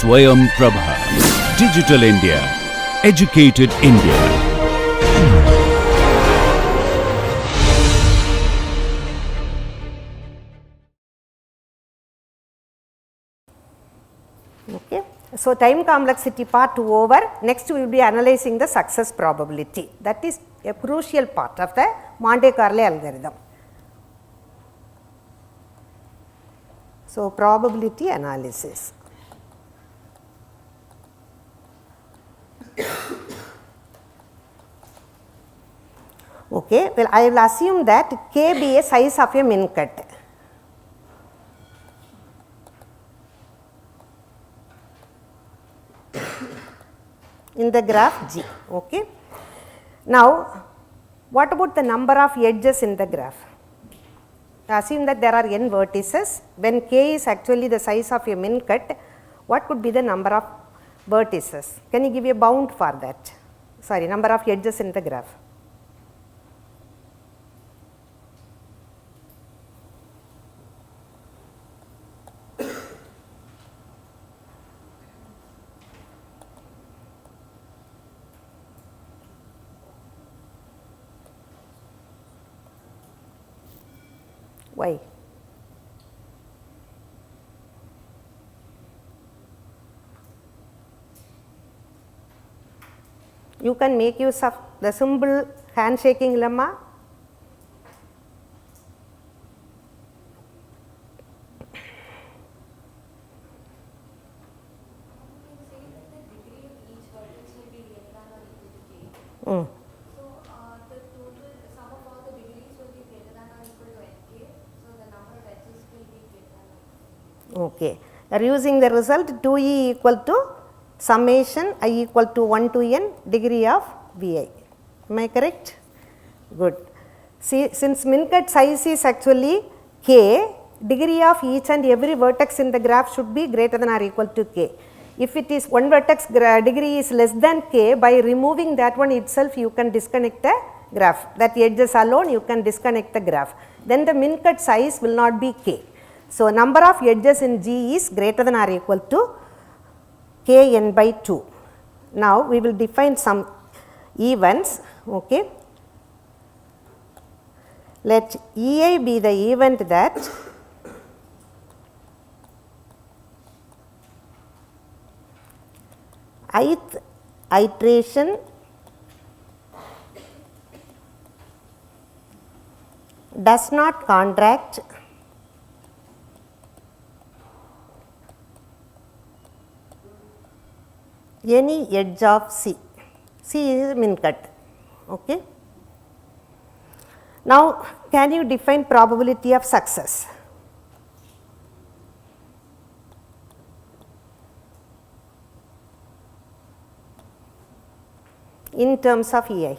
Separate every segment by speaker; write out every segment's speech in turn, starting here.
Speaker 1: Swayam Prabha. Digital India. Educated India.
Speaker 2: Okay. So, time complexity part 2 over. Next we will be analyzing the success probability. That is a crucial part of the Monte Carlo algorithm. So, probability analysis. Okay. Well, I will assume that K be a size of a min cut. In the graph G. Okay. Now, what about the number of edges in the graph? Assume that there are n vertices. When K is actually the size of a min cut, what could be the number of vertices? Can you give a bound for that? Sorry, number of edges in the graph. Why? You can make use of the simple handshaking lemma. Okay. You are using the result 2e equal to summation I equal to 1 to n degree of Vi. Am I correct? Good. See, since min cut size is actually k, degree of each and every vertex in the graph should be greater than or equal to k. If it is one vertex degree is less than k, by removing that one itself you can disconnect the graph. That edges alone you can disconnect the graph. Then the min cut size will not be k. So, number of edges in G is greater than or equal to kn by 2. Now, we will define some events. Okay. Let Ei be the event that ith iteration does not contract any edge of C. C is min cut. Okay. Now, can you define probability of success? In terms of Ei.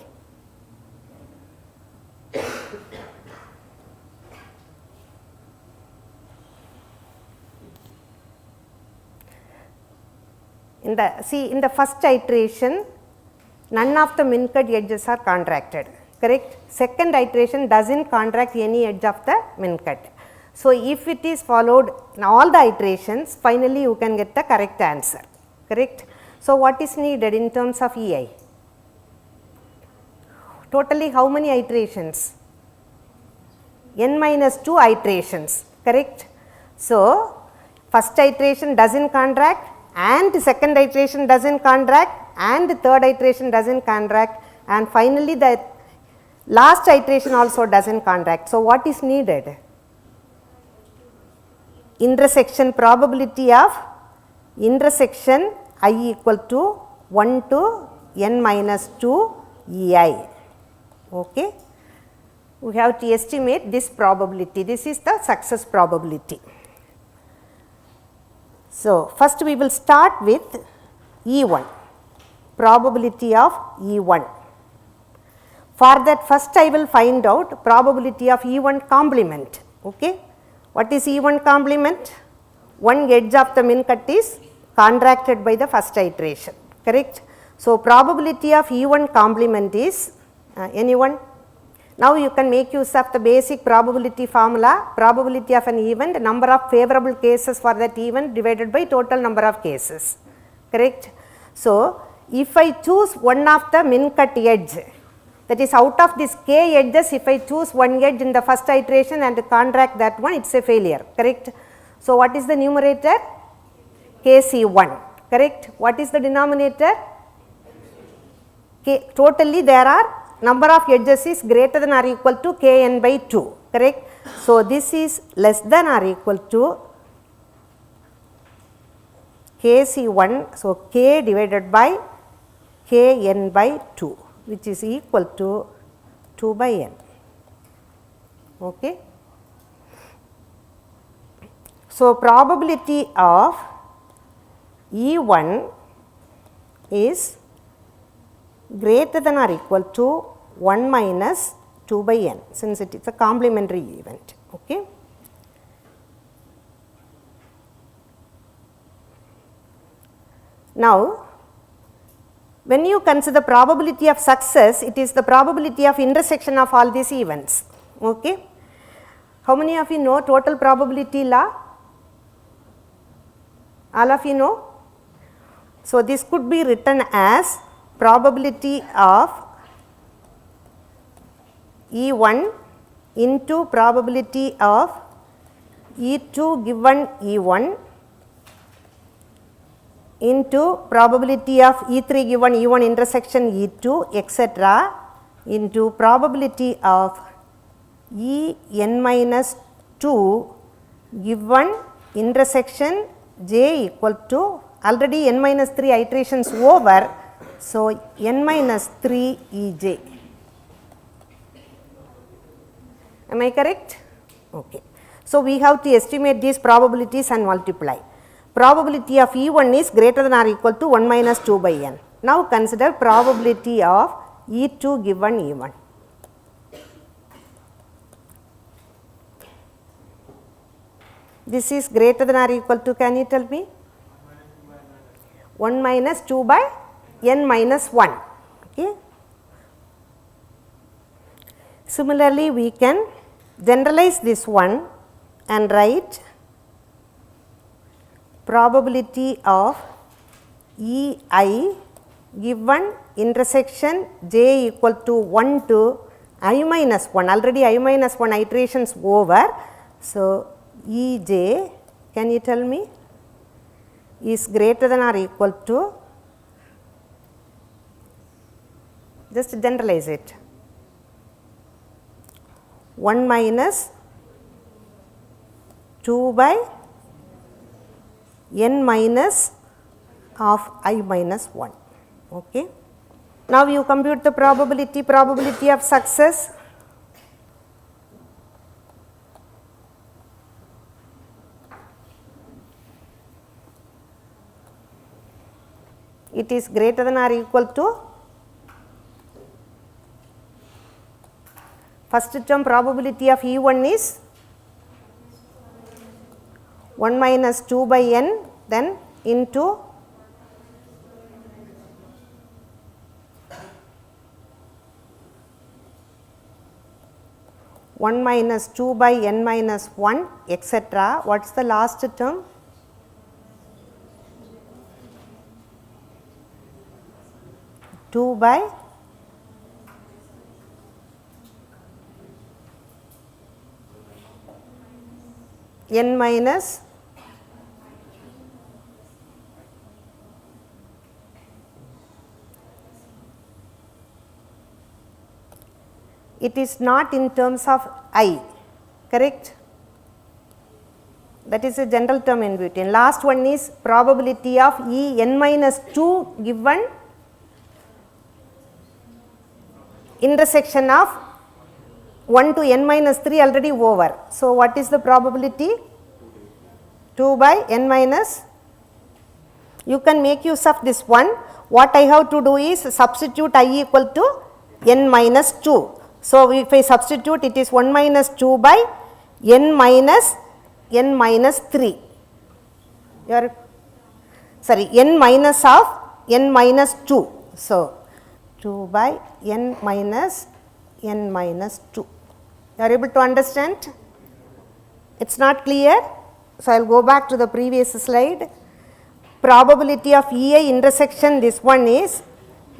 Speaker 2: In the first iteration, none of the min cut edges are contracted, correct? Second iteration does not contract any edge of the min cut. So, if it is followed in all the iterations, finally you can get the correct answer, correct? So, what is needed in terms of Ei? Totally how many iterations? N minus 2 iterations, correct? So, first iteration does not contract, and second iteration does not contract, and third iteration does not contract, and finally the last iteration also does not contract. So, what is needed? Intersection probability of intersection I equal to 1 to n minus 2 Ei. Okay. We have to estimate this probability. This is the success probability. So, first we will start with E1, probability of E1. For that, first I will find out probability of E1 complement. Okay. What is E1 complement? One edge of the min cut is contracted by the first iteration, correct? So, probability of E1 complement is anyone? Now you can make use of the basic probability formula, probability of an event, number of favorable cases for that event divided by total number of cases, correct. So, if I choose one of the min cut edge, that is out of this k edges, if I choose one edge in the first iteration and contract that one, it is a failure, correct. So, what is the numerator? KC1, correct. What is the denominator? K, totally there are number of edges is greater than or equal to kn by 2, correct. So, this is less than or equal to Kc1, so k divided by kn by 2, which is equal to 2 by n, okay. So, probability of E1 is greater than or equal to 1 minus 2 by n, since it is a complementary event, okay. Now, when you consider probability of success, it is the probability of intersection of all these events, okay. How many of you know total probability law? All of you know? So, this could be written as probability of E1 into probability of E2 given E1 into probability of E3 given E1 intersection E2 etc. into probability of En minus 2 given intersection j equal to, already n minus 3 iterations over, so n minus 3 Ej. Am I correct? Okay. So, we have to estimate these probabilities and multiply. Probability of E1 is greater than or equal to 1 minus 2 by n. Now, consider probability of E2 given E1. This is greater than or equal to, can you tell me? 1 minus 2 by n minus 1. Okay. Similarly, we can generalize this one and write probability of Ei given intersection j equal to 1 to I minus 1, already I minus 1 iterations over. So, Ej, can you tell me, is greater than or equal to, just generalize it, 1 minus 2 by n minus of I minus 1. Okay. Now, you compute the probability of success. It is greater than or equal to, first term probability of E1 is 1 minus 2 by n, then into one minus 2 by n minus 1 etc. What is the last term? Two by n minus it is not in terms of I, correct. That is a general term in between. Last one is probability of E n minus 2 given intersection of 1 to n minus 3 already over. So, what is the probability? 2 by n minus, you can make use of this one. What I have to do is substitute I equal to n minus 2. So, if I substitute, it is 1 minus 2 by n minus 3. N minus of n minus 2. So, 2 by n minus n minus 2. You are able to understand? It's not clear? So, I will go back to the previous slide. Probability of EI intersection, this one is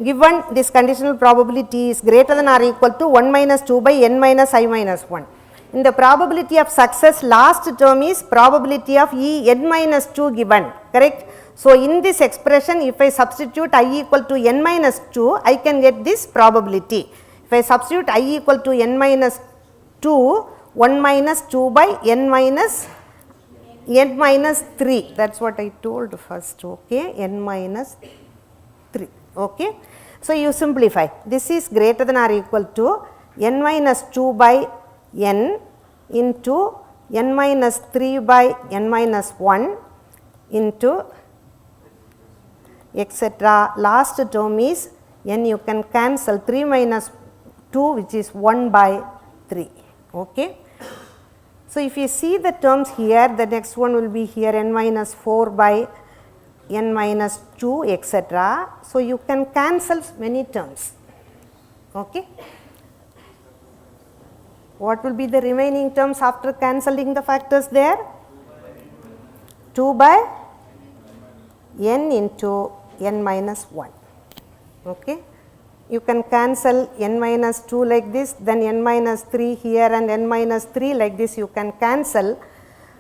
Speaker 2: given this conditional probability is greater than or equal to 1 minus 2 by n minus I minus 1. In the probability of success, last term is probability of E n minus 2 given, correct? So, in this expression, if I substitute I equal to n minus 2, I can get this probability. If I substitute I equal to n minus 2, 1 minus 2 by n minus 3, that is what I told first, okay, n minus 3, okay. So, you simplify, this is greater than or equal to n minus 2 by n into n minus 3 by n minus 1 into etc. Last term is n, you can cancel 3 minus 2, which is 1 by 3, okay. So, if you see the terms here, the next one will be here n minus 4 by n minus 2, etc. So, you can cancel many terms, okay. What will be the remaining terms after cancelling the factors there? 2 by n into n minus 1, okay. You can cancel n minus 2 like this, then n minus 3 here and n minus 3 like this you can cancel.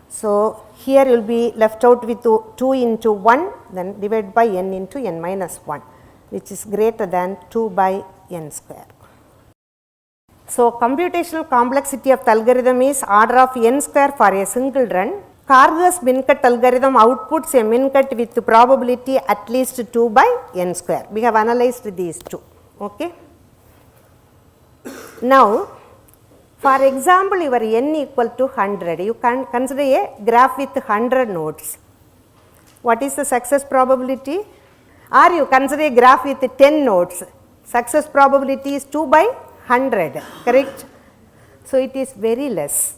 Speaker 2: So, here you will be left out with 2 into 1, then divide by n into n minus 1, which is greater than 2 by n square. So, computational complexity of the algorithm is order of n square for a single run. Karger's min-cut algorithm outputs a min-cut with probability at least 2 by n square. We have analyzed these two, okay. Now, for example, your n equal to 100, you can consider a graph with 100 nodes. What is the success probability? Or you consider a graph with 10 nodes, success probability is 2 by 100, correct? So, it is very less.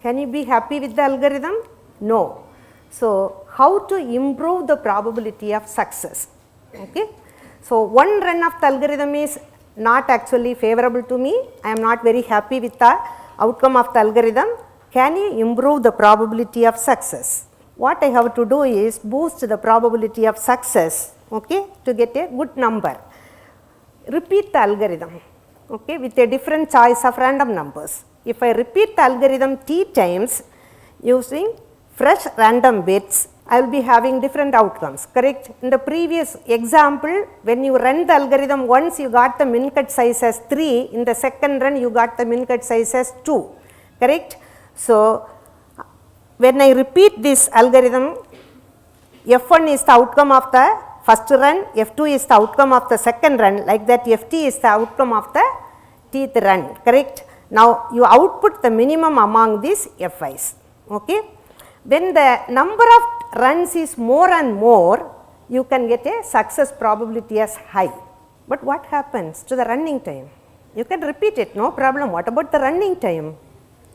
Speaker 2: Can you be happy with the algorithm? No. So, how to improve the probability of success? Okay. So, one run of the algorithm is not actually favorable to me. I am not very happy with the outcome of the algorithm. Can you improve the probability of success? What I have to do is boost the probability of success, okay, to get a good number. Repeat the algorithm, okay, with a different choice of random numbers. If I repeat the algorithm t times using fresh random bits, I will be having different outcomes, correct. In the previous example, when you run the algorithm once, you got the min-cut size as 3, in the second run you got the min-cut size as 2, correct. So, when I repeat this algorithm, F1 is the outcome of the first run, F2 is the outcome of the second run, like that Ft is the outcome of the tth run, correct. Now, you output the minimum among these Fi's, okay. When the number of runs is more and more, you can get a success probability as high. But what happens to the running time? You can repeat it, no problem. What about the running time?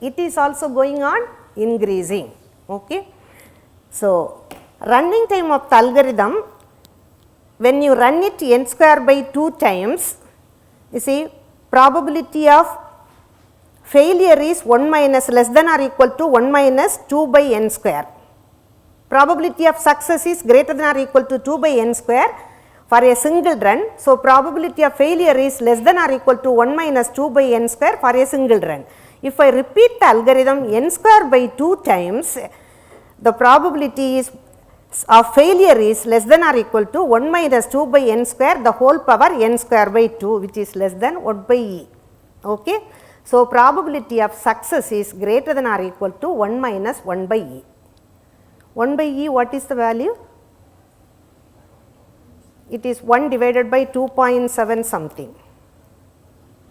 Speaker 2: It is also going on increasing, okay. So, running time of the algorithm, when you run it n square by 2 times, you see probability of failure is 1 minus less than or equal to 1 minus 2 by n square. Probability of success is greater than or equal to 2 by n square for a single run. So, probability of failure is less than or equal to 1 minus 2 by n square for a single run. If I repeat the algorithm n square by 2 times, the probability is of failure is less than or equal to 1 minus 2 by n square the whole power n square by 2, which is less than 1 by e, okay. So, probability of success is greater than or equal to 1 minus 1 by e. 1 by e, what is the value? It is 1 divided by 2.7 something.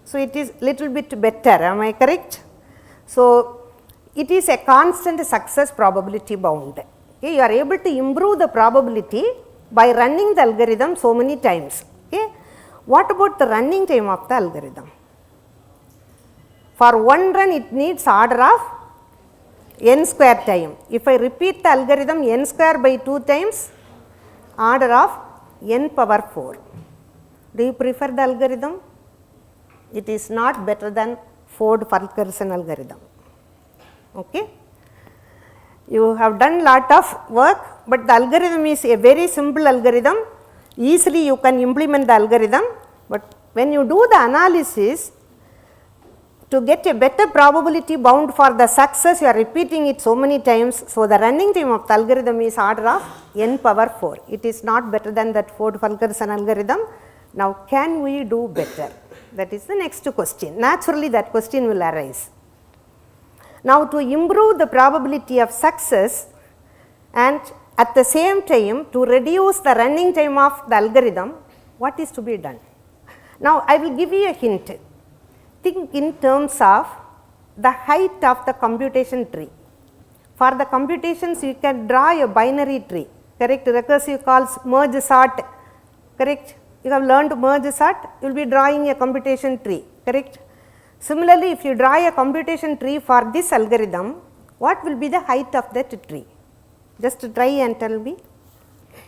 Speaker 2: So, it is little bit better, am I correct? So, it is a constant success probability bound. Okay, you are able to improve the probability by running the algorithm so many times. Okay. What about the running time of the algorithm? For one run, it needs order of n square time. If I repeat the algorithm n square by 2 times, order of n power 4. Do you prefer the algorithm? It is not better than Ford-Fulkerson algorithm. Okay. You have done lot of work, but the algorithm is a very simple algorithm. Easily you can implement the algorithm, but when you do the analysis, to get a better probability bound for the success, you are repeating it so many times. So, the running time of the algorithm is order of n power 4. It is not better than that Ford-Fulkerson algorithm. Now, can we do better? That is the next question. Naturally, that question will arise. Now, to improve the probability of success and at the same time to reduce the running time of the algorithm, what is to be done? Now, I will give you a hint. Think in terms of the height of the computation tree. For the computations, you can draw a binary tree, correct? Recursive calls merge sort, correct? You have learned merge sort, you will be drawing a computation tree, correct? Similarly, if you draw a computation tree for this algorithm, what will be the height of that tree? Just try and tell me.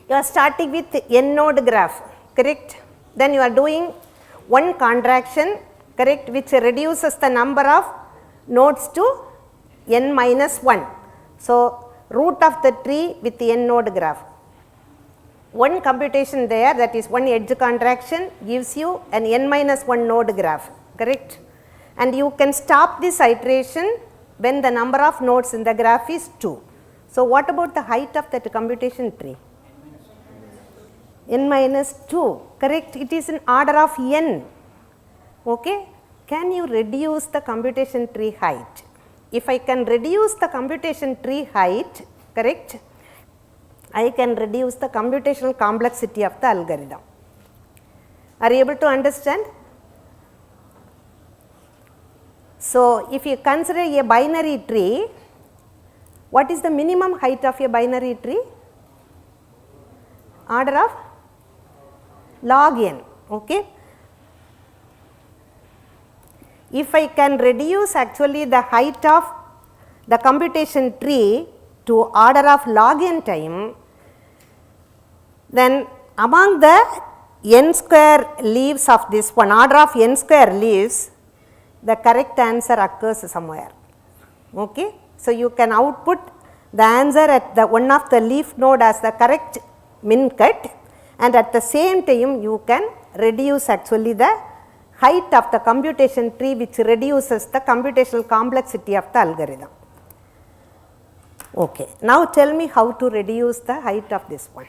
Speaker 2: You are starting with n node graph, correct? Then you are doing one contraction, correct, which reduces the number of nodes to n minus 1. So, root of the tree with the n node graph. One computation there, that is one edge contraction, gives you an n minus 1 node graph, correct? And you can stop this iteration when the number of nodes in the graph is 2. So, what about the height of that computation tree? N minus 2, correct? It is in order of n. Okay. Can you reduce the computation tree height? If I can reduce the computation tree height, correct, I can reduce the computational complexity of the algorithm. Are you able to understand? So, if you consider a binary tree, what is the minimum height of a binary tree? Order of log n, okay. If I can reduce actually the height of the computation tree to order of log n time, then among the n square leaves of this one, order of n square leaves, the correct answer occurs somewhere. Okay. So, you can output the answer at the one of the leaf node as the correct min cut, and at the same time you can reduce actually the height of the computation tree, which reduces the computational complexity of the algorithm. Okay. Now, tell me how to reduce the height of this one.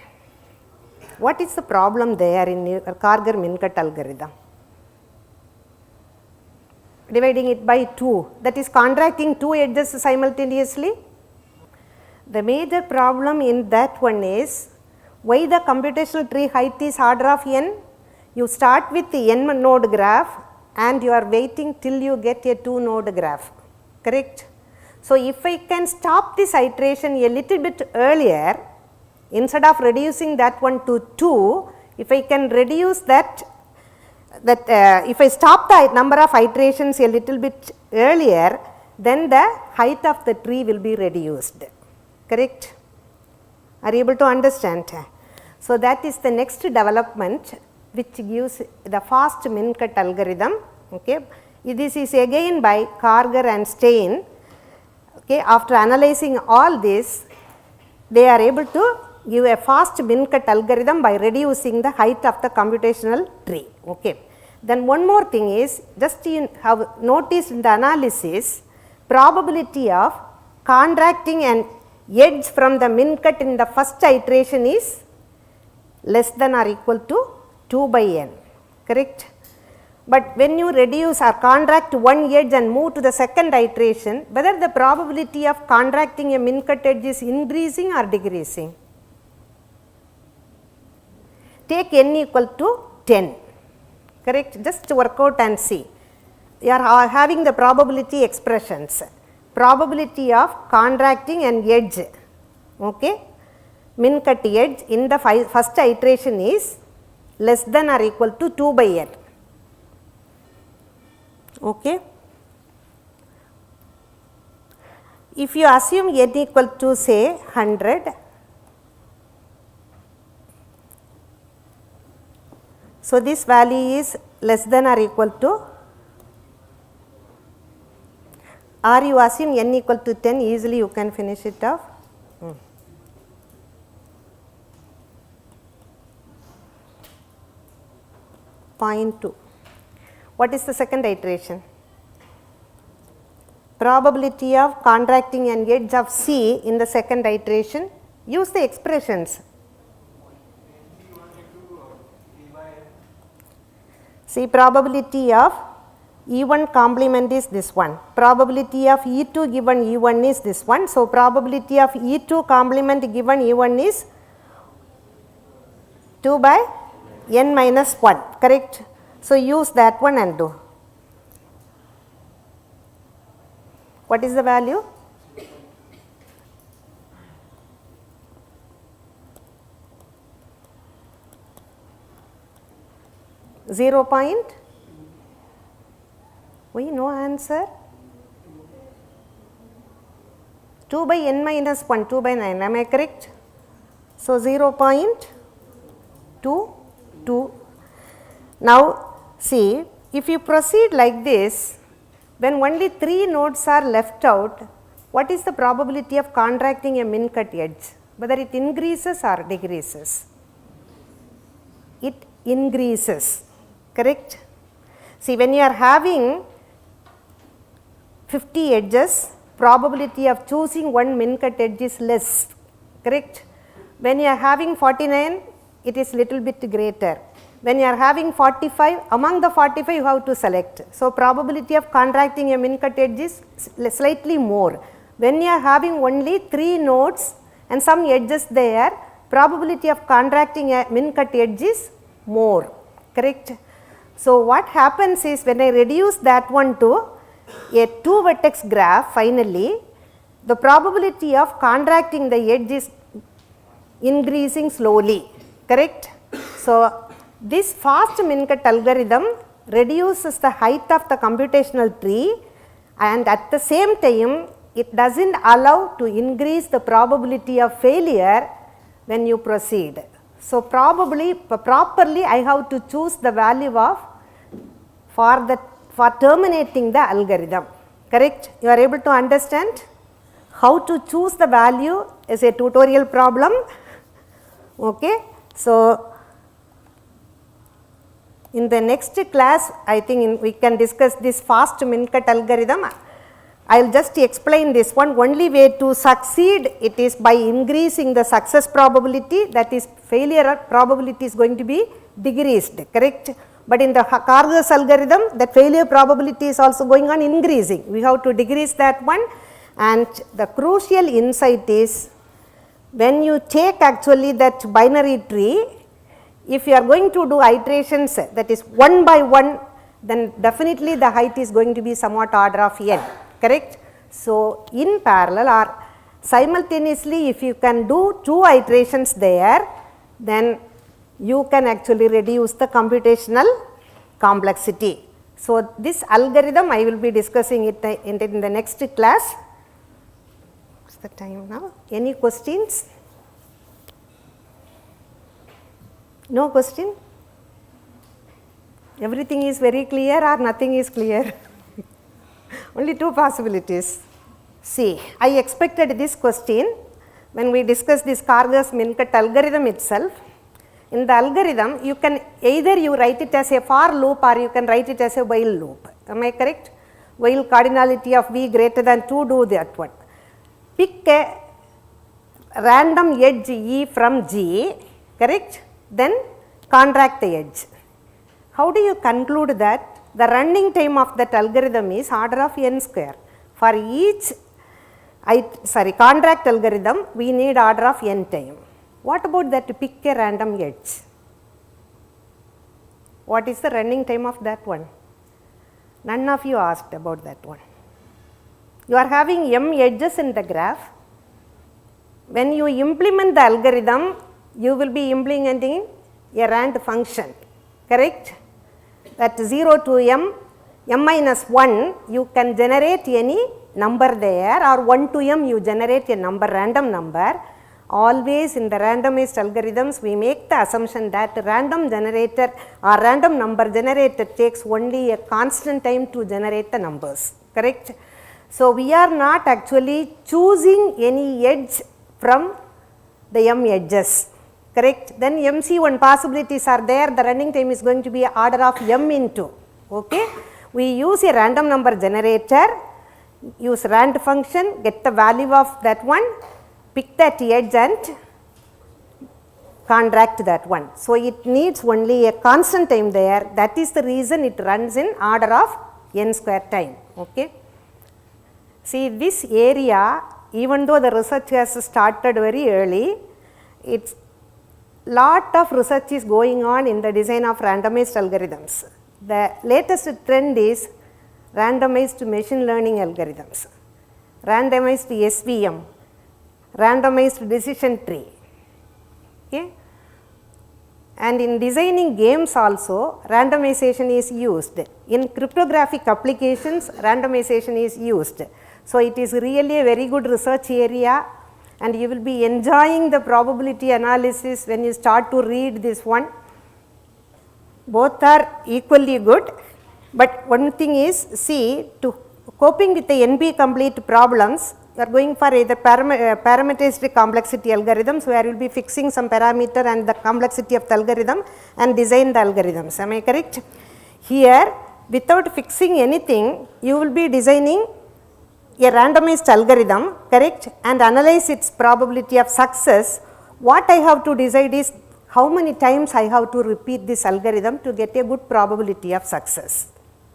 Speaker 2: What is the problem there in your karger min-cut algorithm? Dividing it by 2, that is contracting 2 edges simultaneously. The major problem in that one is why the computational tree height is order of n. You start with the n node graph and you are waiting till you get a 2 node graph, correct. So, if I can stop this iteration a little bit earlier, instead of reducing that one to 2, if I can reduce that if I stop the number of iterations a little bit earlier, then the height of the tree will be reduced, correct. Are you able to understand? So, that is the next development which gives the fast min-cut algorithm. Okay. This is again by Karger and Stein. Okay. After analyzing all this, they are able to give a fast min-cut algorithm by reducing the height of the computational tree. Okay. Then one more thing is, just you have noticed in the analysis, probability of contracting an edge from the min-cut in the first iteration is less than or equal to 2 by n, correct. But when you reduce or contract one edge and move to the second iteration, whether the probability of contracting a min-cut edge is increasing or decreasing? Take n equal to 10, correct. Just work out and see. You are having the probability expressions. Probability of contracting an edge, okay, min-cut edge in the first iteration is less than or equal to 2 by n. Okay. If you assume n equal to say 100, so this value is less than or equal to or you assume n equal to 10, easily you can finish it off. 0.2. What is the second iteration? Probability of contracting an edge of C in the second iteration. Use the expressions. See, probability of E1 complement is this one. Probability of E2 given E1 is this one. So, probability of E2 complement given E1 is 2 by n minus 1, correct? So, use that one and do. What is the value? Zero point. Why no answer? 2 by n minus 1, 2 by 9, am I correct? So, 0.22. Now, see, if you proceed like this, when only 3 nodes are left out, what is the probability of contracting a min cut edge? Whether it increases or decreases? It increases, correct? See, when you are having 50 edges, probability of choosing one min cut edge is less, correct? When you are having 49, it is little bit greater. When you are having 45, among the 45 you have to select. So, probability of contracting a min cut edge is slightly more. When you are having only 3 nodes and some edges there, probability of contracting a min cut edge is more, correct? So, what happens is when I reduce that one to a 2 vertex graph, finally the probability of contracting the edge is increasing slowly, correct? So, this fast min cut algorithm reduces the height of the computational tree, and at the same time it does not allow to increase the probability of failure when you proceed. So, properly I have to choose the value of for terminating the algorithm, correct? You are able to understand how to choose the value is a tutorial problem, okay? So, in the next class, I think we can discuss this fast min cut algorithm. I will just explain this one. Only way to succeed it is by increasing the success probability, that is failure probability is going to be decreased, correct? But in the karger's algorithm, the failure probability is also going on increasing. We have to decrease that one, and the crucial insight is when you take actually that binary tree, if you are going to do iterations that is one by one, then definitely the height is going to be somewhat order of n, correct? So, in parallel or simultaneously if you can do 2 iterations there, then you can actually reduce the computational complexity. So, this algorithm I will be discussing it in the next class. What's the time now? Any questions? No question? Everything is very clear or nothing is clear? Only 2 possibilities. See, I expected this question when we discussed this karger's min cut algorithm itself. In the algorithm, you can either you write it as a for loop or you can write it as a while loop. Am I correct? While cardinality of v greater than 2, do that one. Pick a random edge E from G, correct? Then contract the edge. How do you conclude that? The running time of that algorithm is order of n square. For each contract algorithm, we need order of n time. What about that pick a random edge? What is the running time of that one? None of you asked about that one. You are having m edges in the graph. When you implement the algorithm, you will be implementing a rand function, correct? That 0 to m minus 1, you can generate any number there, or 1 to m you generate a number, random number. Always in the randomized algorithms, we make the assumption that random generator or random number generator takes only a constant time to generate the numbers, correct? So, we are not actually choosing any edge from the m edges, correct. Then MC1 possibilities are there, the running time is going to be order of m into, okay. We use a random number generator, use rand function, get the value of that one, pick that edge and contract that one. So, it needs only a constant time there, that is the reason it runs in order of n square time, okay. See, this area, even though the research has started very early, it's lot of research is going on in the design of randomized algorithms. The latest trend is randomized machine learning algorithms, randomized SVM, randomized decision tree, okay. And in designing games also, randomization is used. In cryptographic applications, randomization is used. So, it is really a very good research area, and you will be enjoying the probability analysis when you start to read this one. Both are equally good, but one thing is, see, to coping with the NP complete problems, you are going for either parameterized complexity algorithms, where you will be fixing some parameter and the complexity of the algorithm and design the algorithms. Am I correct? Here, without fixing anything, you will be designing a randomized algorithm, correct, and analyze its probability of success. What I have to decide is how many times I have to repeat this algorithm to get a good probability of success.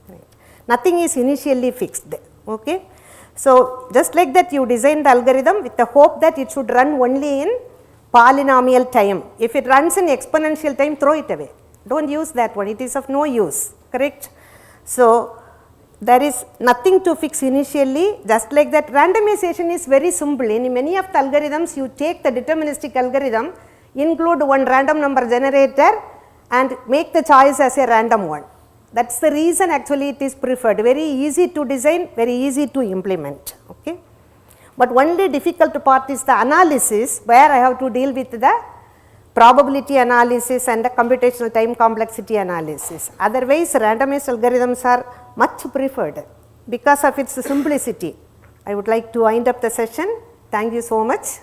Speaker 2: Right. Nothing is initially fixed, okay. So, just like that you design the algorithm with the hope that it should run only in polynomial time. If it runs in exponential time, throw it away. Do not use that one, it is of no use, correct. So, there is nothing to fix initially, just like that randomization is very simple. In many of the algorithms, you take the deterministic algorithm, include one random number generator and make the choice as a random one. That is the reason actually it is preferred, very easy to design, very easy to implement, okay. But only difficult part is the analysis, where I have to deal with the probability analysis and the computational time complexity analysis. Otherwise, randomized algorithms are much preferred because of its simplicity. I would like to wind up the session. Thank you so much.